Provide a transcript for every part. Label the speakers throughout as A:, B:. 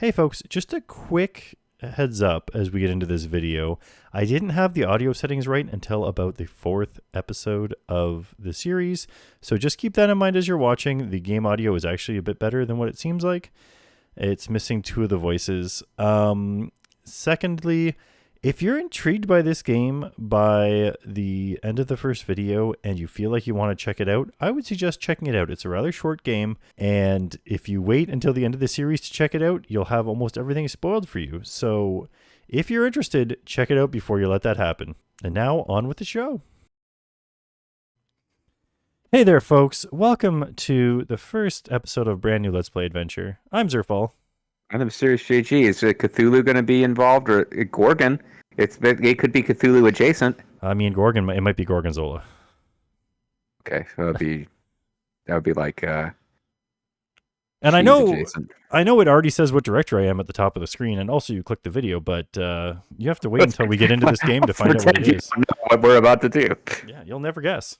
A: Hey folks, just a quick heads up as we get into this video. I didn't have the audio settings right until about the 4th episode of the series, so just keep that in mind as you're watching. The game audio is actually a bit better than what it seems like. It's missing 2 of the voices. Secondly, if you're intrigued by this game by the end of the first video and you feel like you want to check it out, I would suggest checking it out. It's a rather short game, and if you wait until the end of the series to check it out, you'll have almost everything spoiled for you. So if you're interested, check it out before you let that happen. And now on with the show. Hey there, folks. Welcome to the first episode of Brand New Let's Play Adventure. I'm Zerfall.
B: I'm the mysterious JG. Is Cthulhu going to be involved, or Gorgon? It could be Cthulhu adjacent.
A: I mean, Gorgon. It might be Gorgonzola.
B: Okay, so that would be like.
A: And I know it already says what director I am at the top of the screen, and also you click the video, but you have to wait until we get into this game to find out what it is.
B: You know what we're about to do.
A: Yeah, you'll never guess.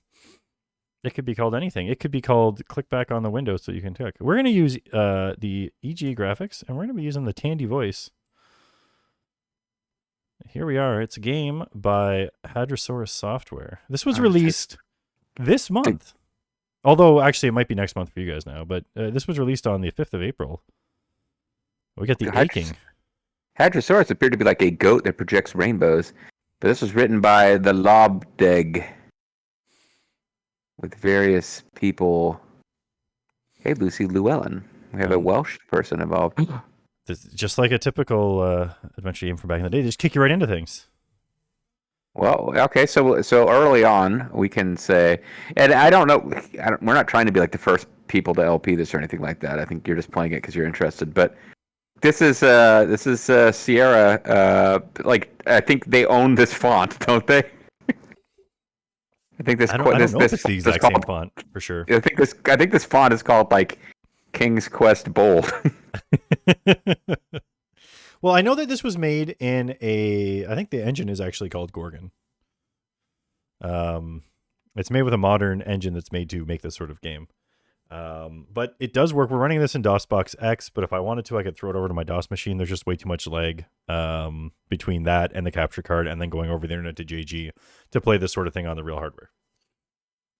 A: It could be called anything. It could be called click back on the window so you can click. We're going to use the EG graphics, and we're going to be using the Tandy voice. Here we are. It's a game by Hadrosaurus Software. This was released this month. Although, actually, it might be next month for you guys now. But this was released on the 5th of April. We got the aching.
B: Hadrosaurus appeared to be like a goat that projects rainbows. But this was written by the Lobdeg. With various people. Hey, Lucy Llewellyn. We have a Welsh person involved.
A: This, just like a typical adventure game from back in the day, they just kick you right into things.
B: Well, okay, so early on, we can say, and I don't know, we're not trying to be like the first people to LP this or anything like that. I think you're just playing it because you're interested. But this is Sierra. Like, I think they own this font, don't they? I think this.
A: I don't know if it's the exact same font for sure.
B: I think this font is called like King's Quest Bold.
A: Well, I know that this was made in I think the engine is actually called Gorgon. It's made with a modern engine that's made to make this sort of game. But it does work. We're running this in DOSBox X, but if I wanted to, I could throw it over to my DOS machine. There's just way too much lag between that and the capture card and then going over the internet to JG to play this sort of thing on the real hardware.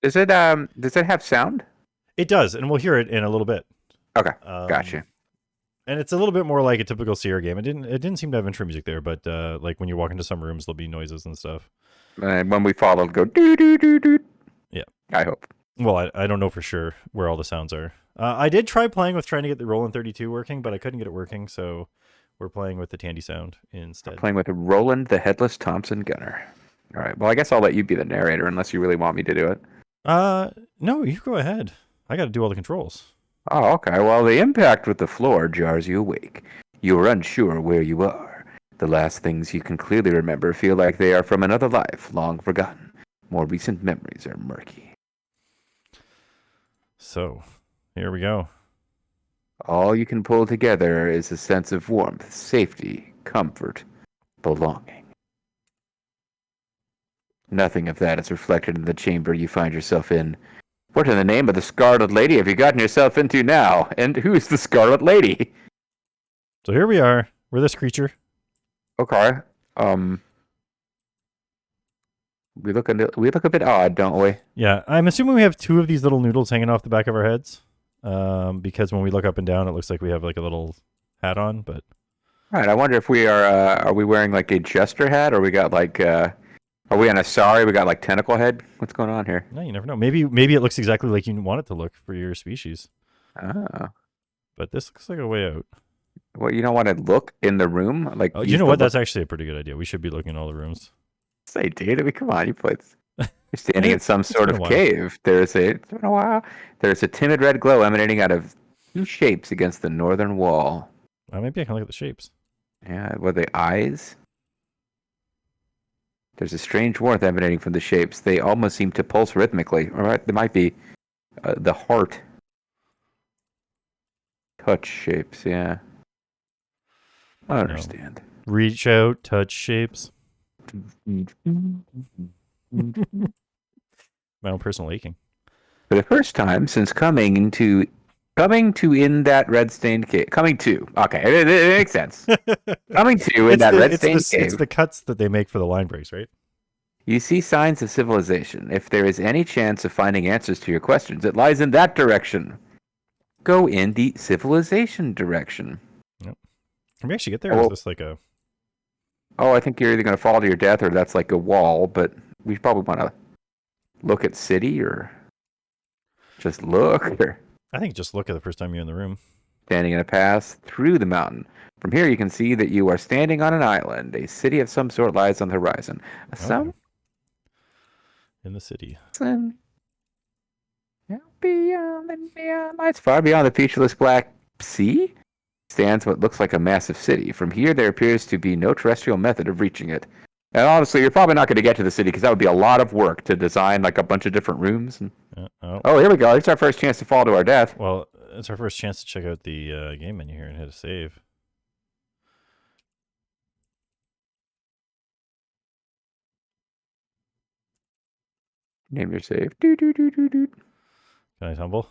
B: Does it have sound?
A: It does, and we'll hear it in a little bit.
B: Okay, gotcha.
A: And it's a little bit more like a typical Sierra game. It didn't seem to have intro music there, but like when you walk into some rooms, there'll be noises and stuff.
B: And when we fall, it'll go doo doo doo doo.
A: Yeah,
B: I hope.
A: Well, I don't know for sure where all the sounds are. I did try trying to get the Roland 32 working, but I couldn't get it working, so we're playing with the Tandy sound instead.
B: Playing with Roland the Headless Thompson Gunner. All right. Well, I guess I'll let you be the narrator unless you really want me to do it.
A: No, you go ahead. I got to do all the controls.
B: Oh, okay. Well, the impact with the floor jars you awake. You are unsure where you are. The last things you can clearly remember feel like they are from another life, long forgotten. More recent memories are murky.
A: So, here we go.
B: All you can pull together is a sense of warmth, safety, comfort, belonging. Nothing of that is reflected in the chamber you find yourself in. What in the name of the Scarlet Lady have you gotten yourself into now? And who's the Scarlet Lady?
A: So here we are. We're this creature.
B: Okay. We look a bit odd, don't we?
A: Yeah, I'm assuming we have 2 of these little noodles hanging off the back of our heads. Because when we look up and down, it looks like we have like a little hat on. But
B: all right. I wonder if we are we wearing like a jester hat, or we got like are we on a sari? We got like tentacle head. What's going on here?
A: No, you never know. Maybe it looks exactly like you want it to look for your species.
B: Oh.
A: But this looks like a way out.
B: Well, you don't want to look in the room, like.
A: Oh, you know what? That's actually a pretty good idea. We should be looking in all the rooms.
B: Say, dude, I mean, come on, you're standing in some sort of cave. It's been a while. There's a timid red glow emanating out of 2 shapes against the northern wall.
A: Maybe I can look at the shapes.
B: Yeah, were they eyes? There's a strange warmth emanating from the shapes. They almost seem to pulse rhythmically. All right, they might be the heart. Touch shapes, yeah. I understand.
A: Reach out, touch shapes. My own personal aching.
B: For the first time since coming into Coming to in that red stained cave. Coming to. Okay, it makes sense. Coming to in that red stained cave.
A: It's the cuts that they make for the line breaks, right?
B: You see signs of civilization. If there is any chance of finding answers to your questions, it lies in that direction. Go in the civilization direction.
A: Yep. Can we actually get there? Or is this like a...
B: Oh, I think you're either going to fall to your death or that's like a wall, but we probably want to look at city or just look. Or
A: I think just look at the first time you're in the room.
B: Standing in a pass through the mountain. From here, you can see that you are standing on an island. A city of some sort lies on the horizon.
A: In the city.
B: Beyond and beyond lights, far beyond the featureless black sea, stands what looks like a massive city. From here, there appears to be no terrestrial method of reaching it. And honestly, you're probably not going to get to the city because that would be a lot of work to design like a bunch of different rooms. And... Oh, here we go. It's our first chance to fall to our death.
A: Well, it's our first chance to check out the game menu here and hit a save.
B: Name your save. Doo, doo, doo, doo, doo.
A: Can I tumble?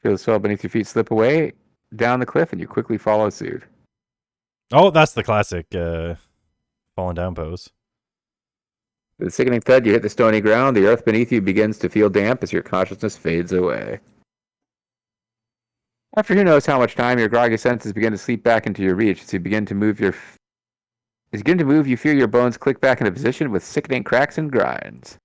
B: Feel the soil beneath your feet slip away down the cliff, and you quickly follow suit.
A: Oh, that's the classic falling down pose.
B: With a sickening thud, you hit the stony ground. The earth beneath you begins to feel damp as your consciousness fades away. After who knows how much time, your groggy senses begin to sleep back into your reach. As you begin to move, you feel your bones click back into position with sickening cracks and grinds.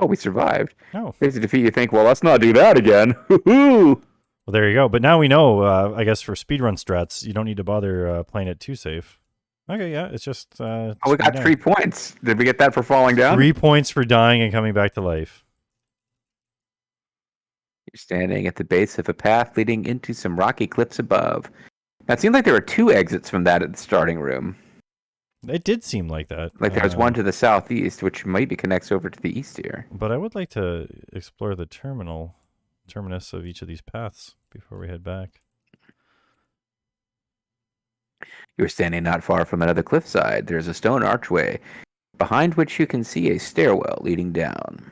B: Oh, we survived.
A: Oh.
B: Here's a defeat. You think, well, let's not do that again. Well,
A: there you go. But now we know, I guess, for speedrun strats, you don't need to bother playing it too safe. Okay, yeah, it's just...
B: we got 3 points. Did we get that for falling down?
A: 3 points for dying and coming back to life.
B: You're standing at the base of a path leading into some rocky cliffs above. Now, it seemed like there were 2 exits from that at the starting room.
A: It did seem like that.
B: Like there's one to the southeast, which maybe connects over to the east here.
A: But I would like to explore the terminus of each of these paths before we head back.
B: You're standing not far from another cliffside. There's a stone archway, behind which you can see a stairwell leading down.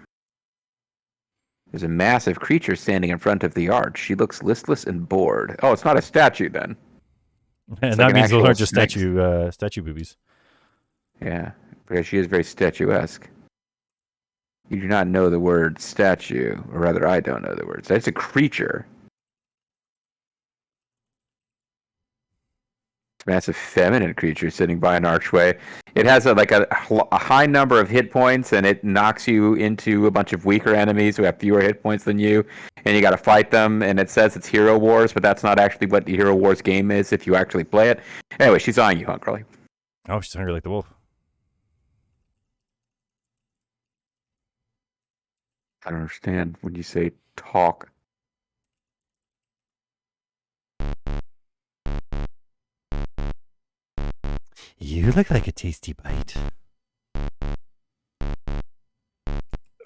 B: There's a massive creature standing in front of the arch. She looks listless and bored. Oh, it's not a statue then.
A: And that means those aren't just statue boobies.
B: Yeah, because she is very statuesque. You do not know the word statue, or rather, I don't know the word. It's a creature. It's a massive feminine creature sitting by an archway. It has a high number of hit points, and it knocks you into a bunch of weaker enemies who have fewer hit points than you, and you got to fight them. And it says it's Hero Wars, but that's not actually what the Hero Wars game is if you actually play it. Anyway, she's eyeing you hungrily.
A: Oh, she's hungry like the wolf.
B: I don't understand when you say talk.
A: You look like a tasty bite.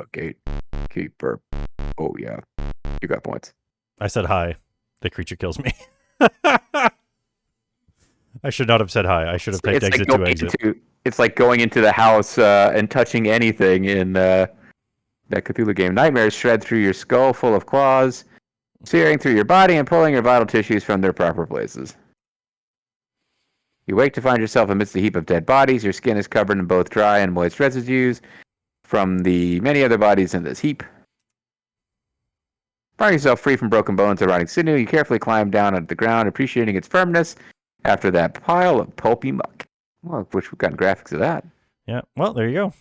B: Okay, keeper. Oh, yeah. You got points.
A: I said hi. The creature kills me. I should not have said hi. I should have typed exit to exit.
B: It's like going into the house and touching anything in that Cthulhu game. Nightmares shred through your skull full of claws, searing through your body and pulling your vital tissues from their proper places. You wake to find yourself amidst a heap of dead bodies. Your skin is covered in both dry and moist residues from the many other bodies in this heap. Finding yourself free from broken bones and rotting sinew, you carefully climb down onto the ground, appreciating its firmness after that pile of pulpy muck. Well, I wish we've gotten graphics of that.
A: Yeah, well, there you go.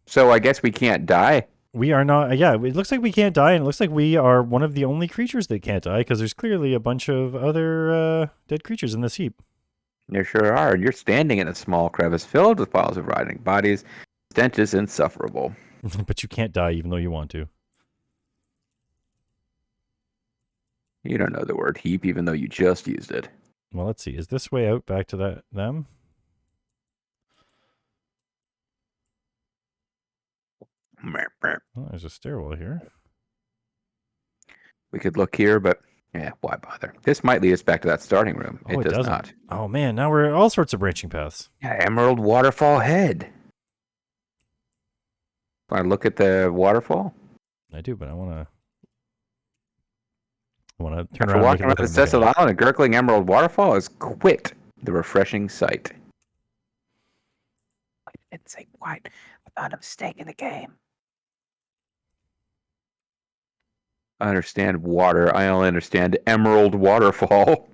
B: So I guess we can't die.
A: We are not, yeah, it looks like we can't die, and it looks like we are one of the only creatures that can't die, because there's clearly a bunch of other dead creatures in this heap.
B: There sure are. You're standing in a small crevice filled with piles of rotting bodies. Stench is insufferable.
A: But you can't die even though you want to.
B: You don't know the word heap even though you just used it.
A: Well, let's see. Is this way out back to them? Oh, there's a stairwell here.
B: We could look here, but yeah, why bother? This might lead us back to that starting room.
A: Oh,
B: it does not.
A: Oh, man. Now we're all sorts of branching paths.
B: Yeah, Emerald Waterfall Head. Want to look at the waterfall?
A: I do, but I want to... I want to turn
B: After
A: around and look
B: walking
A: at
B: around
A: look at
B: this
A: him again.
B: desolate island, a gurgling emerald waterfall is quite the refreshing sight. I didn't say quite. I found a mistake in the game. I understand water. I only understand emerald waterfall.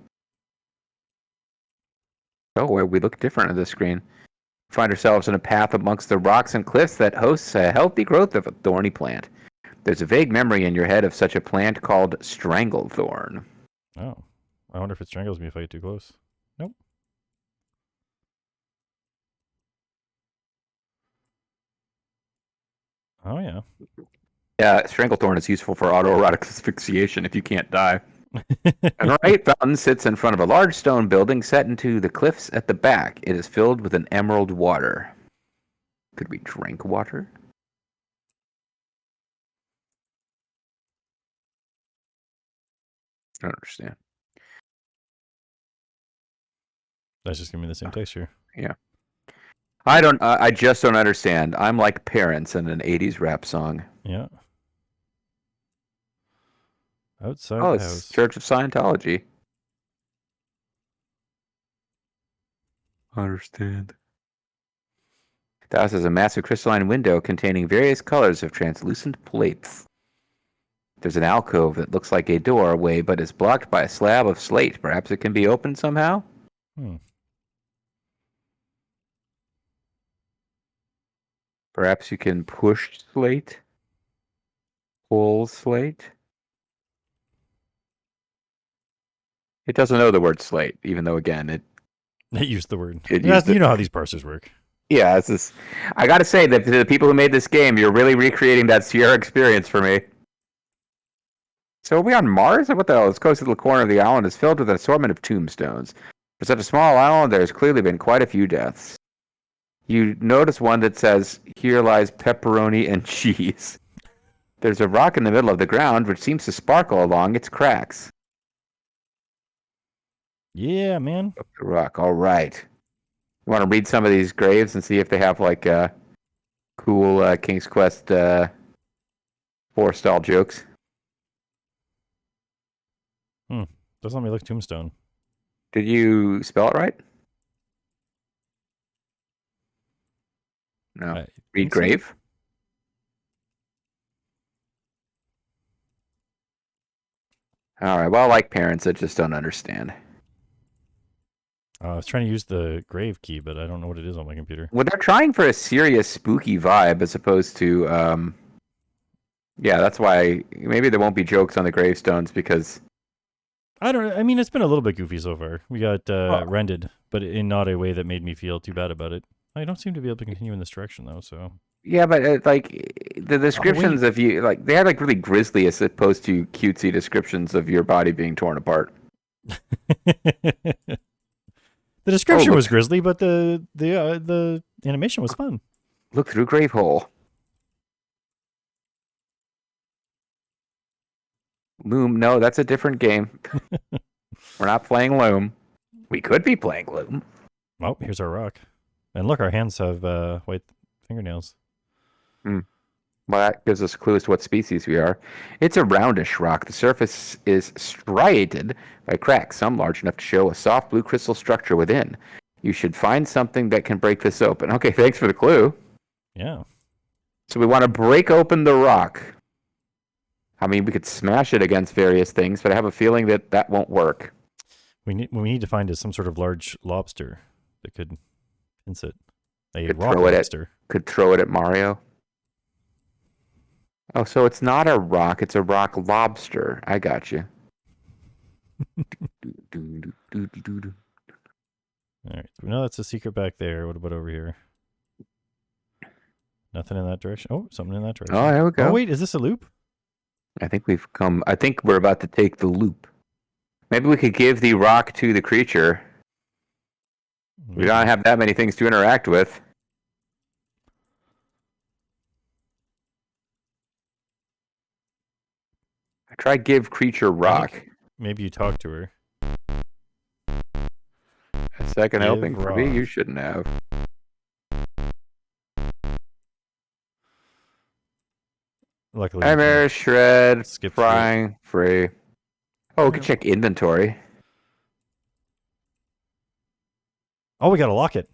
B: Oh, well, we look different on this screen. We find ourselves in a path amongst the rocks and cliffs that hosts a healthy growth of a thorny plant. There's a vague memory in your head of such a plant called stranglethorn.
A: Oh, I wonder if it strangles me if I get too close. Nope. Oh yeah.
B: Yeah, stranglethorn is useful for autoerotic asphyxiation if you can't die. An ornate fountain sits in front of a large stone building set into the cliffs at the back. It is filled with an emerald water. Could we drink water? I don't understand.
A: That's just giving me the same texture.
B: Yeah. I don't. I just don't understand. I'm like parents in an '80s rap song.
A: Yeah. Outside
B: Oh,
A: the
B: it's
A: house.
B: Church of Scientology. Understand. The house has a massive crystalline window containing various colors of translucent plates. There's an alcove that looks like a doorway but is blocked by a slab of slate. Perhaps it can be opened somehow?
A: Hmm.
B: Perhaps you can push slate? Pull slate? It doesn't know the word slate, even though, again, it
A: Use the word.
B: used
A: You
B: it.
A: know how these parsers work.
B: Yeah, it's this. I gotta say that to the people who made this game, you're really recreating that Sierra experience for me. So are we on Mars? What the hell? This close to the corner of the island is filled with an assortment of tombstones. For such a small island, there's clearly been quite a few deaths. You notice one that says, "Here lies pepperoni and cheese." There's a rock in the middle of the ground which seems to sparkle along its cracks.
A: Yeah, man.
B: Up the rock. All right. You want to read some of these graves and see if they have like cool King's Quest 4 style jokes?
A: Doesn't let me look tombstone.
B: Did you spell it right? No.
A: I
B: Read
A: think so.
B: grave. All right. Well, like parents that just don't understand.
A: I was trying to use the grave key, but I don't know what it is on my computer.
B: Well, they're trying for a serious, spooky vibe as opposed to, yeah, that's why maybe there won't be jokes on the gravestones because.
A: I mean, it's been a little bit goofy so far. We got
B: Well,
A: rended, but in not a way that made me feel too bad about it. I don't seem to be able to continue in this direction though. So.
B: yeah, but like the
A: Oh wait.
B: descriptions of you, like they had like really grisly as opposed to cutesy descriptions of your body being torn apart.
A: The
B: Oh,
A: description was grisly, but the animation was fun.
B: look through grave hole. Loom, no, that's a different game. We're not playing Loom. We could be playing Loom.
A: Oh, here's our rock, and look, our hands have white fingernails.
B: Well, that gives us clues to what species we are. It's a roundish rock. The surface is striated by cracks, some large enough to show a soft blue crystal structure within. You should find something that can break this open. Okay, thanks for the clue.
A: Yeah.
B: So we want to break open the rock. I mean, we could smash it against various things, but I have a feeling that that won't work.
A: What we need to find is some sort of large lobster that could pinch it. A
B: Could
A: rock
B: throw it
A: lobster.
B: could throw it at Mario. Oh, so it's not a rock, it's a rock lobster. I got you.
A: All right. No, that's a secret back there. What about over here? Nothing in that direction. Oh, something in that direction.
B: Oh, there we go.
A: Oh, wait. Is this a loop?
B: I think we're about to take the loop. Maybe we could give the rock to the creature. We don't have that many things to interact with. I try give creature rock.
A: Maybe you talk to her.
B: A second
A: Give
B: helping for me,
A: rock.
B: you shouldn't have.
A: Luckily,
B: Hammer, shred,
A: skip
B: frying, free. Oh, we
A: All
B: could
A: right.
B: check inventory.
A: Oh, we got to lock it.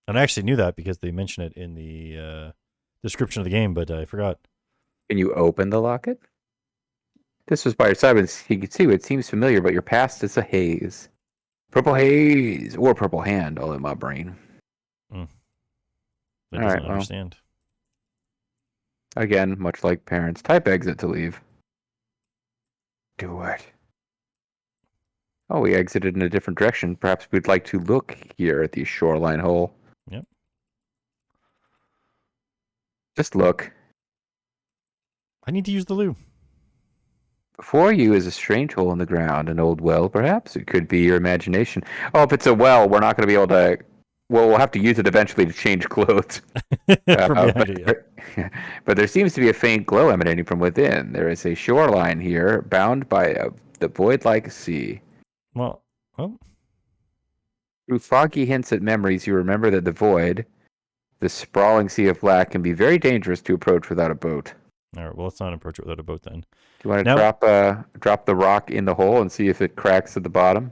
A: And I actually knew that because they mention it in the description of the game, but I forgot.
B: Can you open the locket? This was by your side, but you can see it seems familiar, but your past is a haze. Purple haze or purple hand, all in my brain.
A: It
B: All
A: doesn't
B: right, well,
A: understand.
B: again, much like parents, type exit to leave. Do it. Oh, we exited in a different direction. Perhaps we'd like to look here at the shoreline hole.
A: Yep.
B: Just look.
A: I need to use the loo.
B: Before you is a strange hole in the ground, an old well, perhaps? It could be your imagination. Oh, if it's a well, we're not going to be able to. Well, we'll have to use it eventually to change clothes.
A: From behind it, yeah.
B: But there seems to be a faint glow emanating from within. There is a shoreline here, bound by the void-like sea.
A: Well,
B: Through foggy hints at memories, you remember that the void, the sprawling sea of black, can be very dangerous to approach without a boat.
A: all right. Well, let's not approach it without a boat then.
B: Do you want to
A: Now,
B: drop the rock in the hole and see if it cracks at the bottom?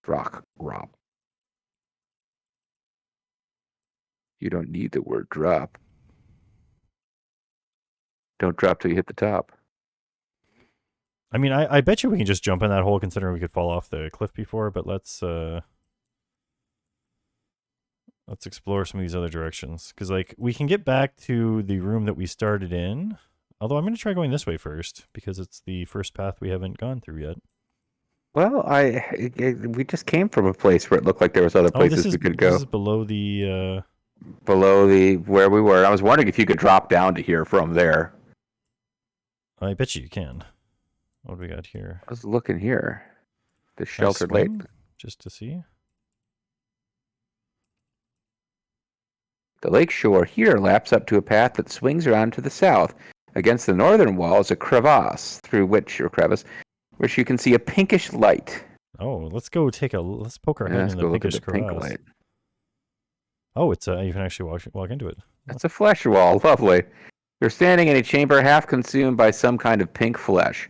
B: Rock. You don't need the word drop. Don't drop till you hit the top.
A: I mean, I bet you we can just jump in that hole considering we could fall off the cliff before, but let's explore some of these other directions. Because, like, we can get back to the room that we started in. Although I'm going to try going this way first because it's the first path we haven't gone through yet.
B: Well, we just came from a place where it looked like there was other places we could go.
A: This is below the...
B: Below where we were. I was wondering if you could drop down to here from there.
A: I bet you can. What do we got here?
B: I was looking here. The sheltered lake.
A: Just to see.
B: The lake shore here laps up to a path that swings around to the south. Against the northern wall is a crevasse which you can see a pinkish light.
A: Oh, let's go let's poke our head in the pinkish crevasse. Pink light. Oh, it's you can actually walk into it.
B: It's a flesh wall. Lovely. You're standing in a chamber half consumed by some kind of pink flesh.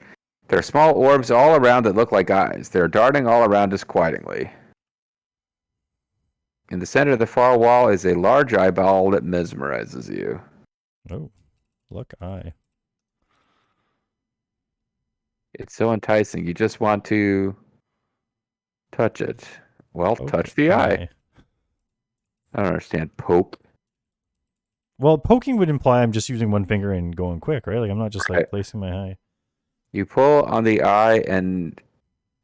B: There are small orbs all around that look like eyes. They're darting all around disquietingly. In the center of the far wall is a large eyeball that mesmerizes you.
A: Oh, look, eye.
B: It's so enticing. You just want to touch it. Well, touch the eye. I don't understand. Poke.
A: Well, poking would imply I'm just using one finger and going quick, right? Like I'm not just like placing my eye.
B: You pull on the eye and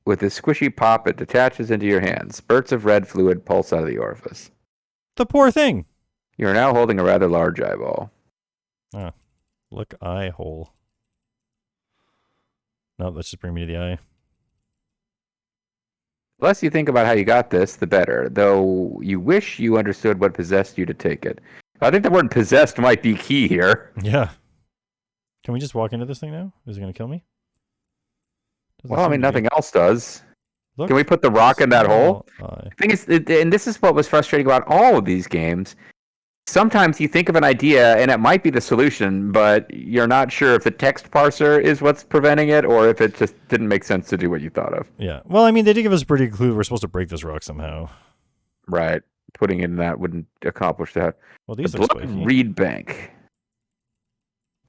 B: with a squishy pop, it detaches into your hand. Spurts of red fluid pulse out of the orifice.
A: The poor thing.
B: You are now holding a rather large eyeball.
A: Ah, look, eye hole. No, let's just bring me to the eye.
B: The less you think about how you got this, the better, though you wish you understood what possessed you to take it. I think the word possessed might be key here.
A: Yeah. Can we just walk into this thing now? Is it going to kill me?
B: Well, I mean, nothing else does. Look, can we put the rock in that hole? The thing is, and this is what was frustrating about all of these games. Sometimes you think of an idea and it might be the solution, but you're not sure if the text parser is what's preventing it or if it just didn't make sense to do what you thought of.
A: Yeah. Well, I mean, they did give us a pretty good clue. We're supposed to break this rock somehow.
B: Right. Putting in that wouldn't accomplish that.
A: Well, these
B: look spiky. Reed Bank.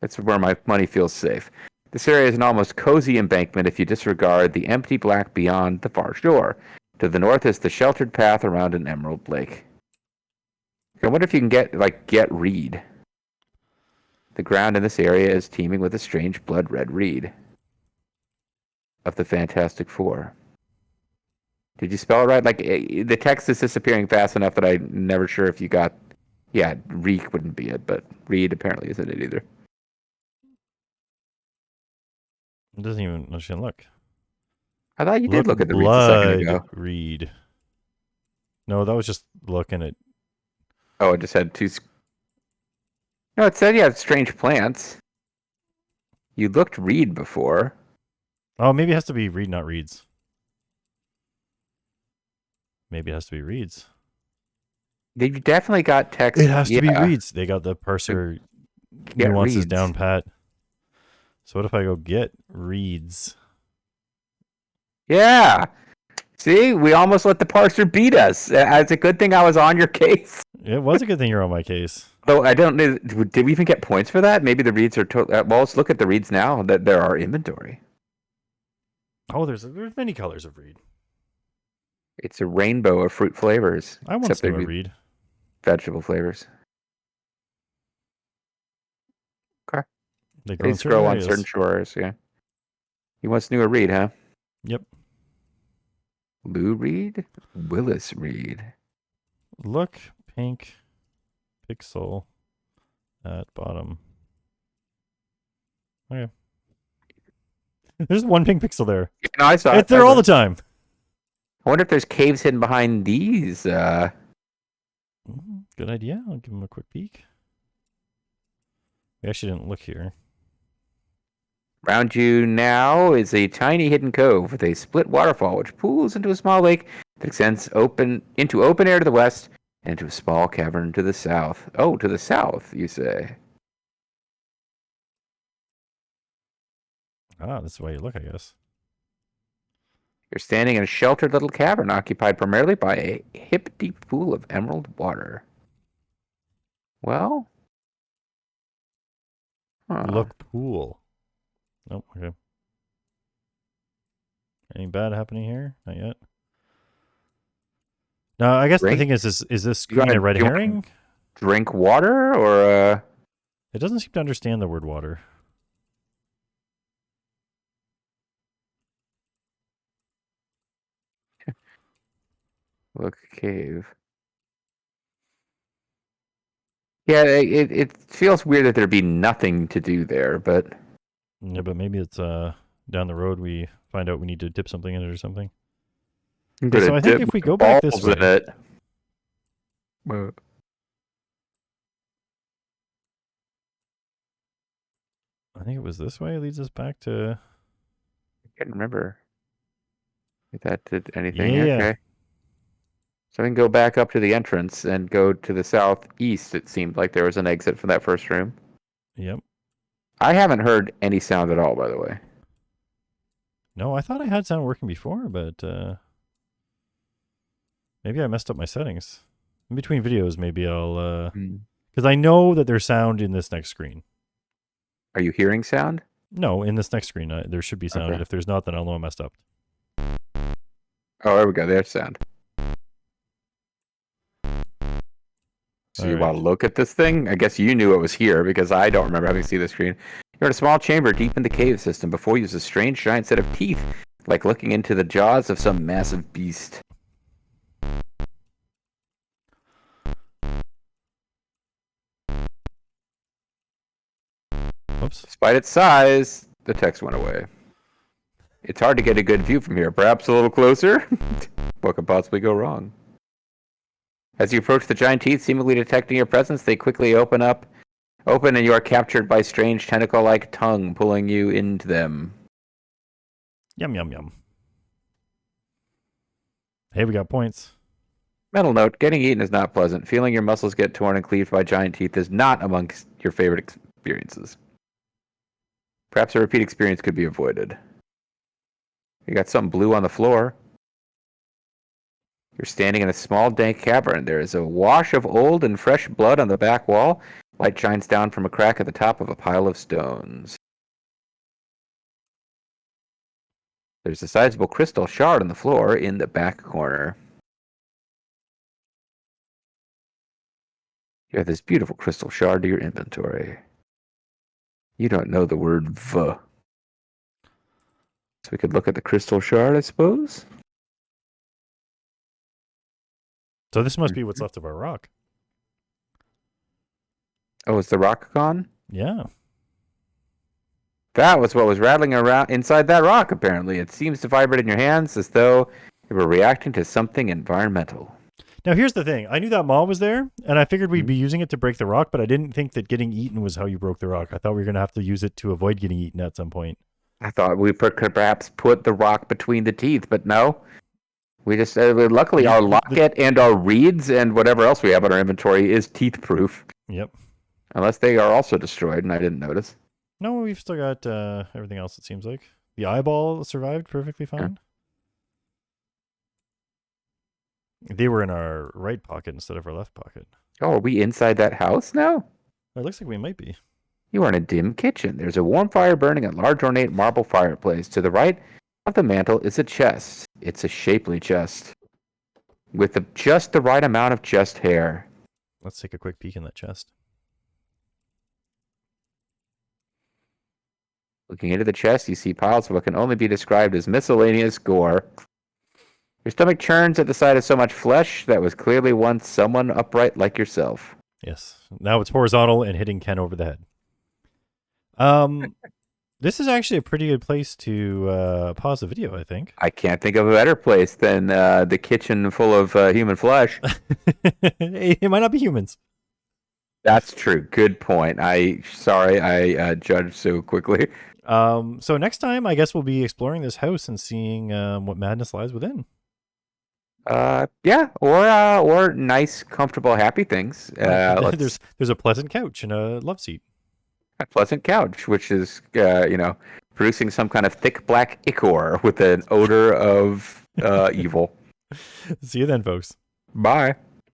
B: That's where my money feels safe. This area is an almost cozy embankment if you disregard the empty black beyond the far shore. To the north is the sheltered path around an emerald lake. I wonder if you can get reed. The ground in this area is teeming with a strange blood-red reed of the Fantastic Four. Did you spell it right? Like, the text is disappearing fast enough that I'm never sure if you got... Yeah, reek wouldn't be it, but reed apparently isn't it either.
A: It doesn't even look.
B: I thought you did look at the reeds a second ago.
A: Reed. No, that was just looking at...
B: Oh, it just had two... No, it said you had strange plants. You looked reed before.
A: Oh, maybe it has to be reed, not reeds. Maybe it has to be reeds.
B: They definitely got text.
A: It has to be reeds. They got the parser nuances down pat. So what if I go get reeds?
B: Yeah. See, we almost let the parser beat us. It's a good thing I was on your case.
A: It was a good thing you're on my case.
B: Though I don't know, did we even get points for that? Maybe the reeds are well, let's look at the reeds now that there are inventory.
A: Oh, there's many colors of reed.
B: It's a rainbow of fruit flavors.
A: I once knew a reed.
B: Vegetable flavors. Okay.
A: They
B: Grow on certain shores, yeah. You once knew a reed, huh?
A: Yep.
B: Lou Reed? Willis Reed.
A: Look, pink pixel at bottom. Okay. There's one pink pixel there.
B: No, I saw it.
A: It's there all the time.
B: I wonder if there's caves hidden behind these.
A: Good idea. I'll give them a quick peek. We actually didn't look here.
B: Around you now is a tiny hidden cove with a split waterfall which pools into a small lake that extends into open air to the west and into a small cavern to the south. Oh, to the south, you say?
A: Ah, that's the way you look, I guess.
B: You're standing in a sheltered little cavern occupied primarily by a hip-deep pool of emerald water. Well?
A: Look, pool. Nope, okay. Anything bad happening here? Not yet. No, I guess the thing is this screen a red herring?
B: Drink water, or
A: It doesn't seem to understand the word water.
B: Look, cave. Yeah, it feels weird that there'd be nothing to do there, but...
A: Yeah, but maybe it's down the road we find out we need to dip something in it or something. Okay, so I think if we go back this way... I think it was this way. It leads us back to...
B: I can't remember if that did anything.
A: Yeah.
B: Okay. So we can go back up to the entrance and go to the southeast. It seemed like there was an exit from that first room.
A: Yep.
B: I haven't heard any sound at all, by the way.
A: No, I thought I had sound working before, but maybe I messed up my settings. In between videos, maybe I'll... Because I know that there's sound in this next screen.
B: Are you hearing sound?
A: No, in this next screen, there should be sound.
B: Okay.
A: And if there's not, then I'll know I messed up.
B: Oh, there we go. There's sound. So you want to look at this thing? I guess you knew it was here because I don't remember having seen the screen. You're in a small chamber deep in the cave system. Before you is a strange giant set of teeth, like looking into the jaws of some massive beast.
A: Oops.
B: Despite its size, the text went away. It's hard to get a good view from here. Perhaps a little closer? What could possibly go wrong? As you approach the giant teeth, seemingly detecting your presence, they quickly open, and you are captured by strange tentacle-like tongue pulling you into them.
A: Yum, yum, yum. Hey, we got points.
B: Mental note, getting eaten is not pleasant. Feeling your muscles get torn and cleaved by giant teeth is not amongst your favorite experiences. Perhaps a repeat experience could be avoided. You got something blue on the floor. You're standing in a small, dank cavern. There is a wash of old and fresh blood on the back wall. Light shines down from a crack at the top of a pile of stones. There's a sizable crystal shard on the floor in the back corner. You have this beautiful crystal shard to your inventory. You don't know the word V. So we could look at the crystal shard, I suppose?
A: So this must be what's left of our rock.
B: Oh, is the rock gone?
A: Yeah.
B: That was what was rattling around inside that rock, apparently. It seems to vibrate in your hands as though it were reacting to something environmental.
A: Now, here's the thing. I knew that maw was there, and I figured we'd be using it to break the rock, but I didn't think that getting eaten was how you broke the rock. I thought we were going to have to use it to avoid getting eaten at some point.
B: I thought we could perhaps put the rock between the teeth, but no. We just, luckily, our locket and our reeds and whatever else we have in our inventory is teeth-proof.
A: Yep.
B: Unless they are also destroyed, and I didn't notice.
A: No, we've still got everything else, it seems like. The eyeball survived perfectly
B: Yeah.
A: fine. They were in our right pocket instead of our left pocket.
B: Oh, are we inside that house now?
A: It looks like we might be.
B: You are in a dim kitchen. There's a warm fire burning, a large ornate marble fireplace. To the right of the mantel is a chest. It's a shapely chest with just the right amount of chest hair.
A: Let's take a quick peek in that chest.
B: Looking into the chest, you see piles of what can only be described as miscellaneous gore. Your stomach churns at the sight of so much flesh that was clearly once someone upright like yourself.
A: Yes. Now it's horizontal and hitting Ken over the head. This is actually a pretty good place to pause the video, I think.
B: I can't think of a better place than the kitchen full of human flesh.
A: It might not be humans.
B: That's true. Good point. Sorry I judged so quickly.
A: So next time, I guess we'll be exploring this house and seeing what madness lies within.
B: Yeah, or nice, comfortable, happy things.
A: There's a pleasant couch and a love seat.
B: A pleasant couch, which is producing some kind of thick black ichor with an odor of evil.
A: See you then, folks.
B: Bye.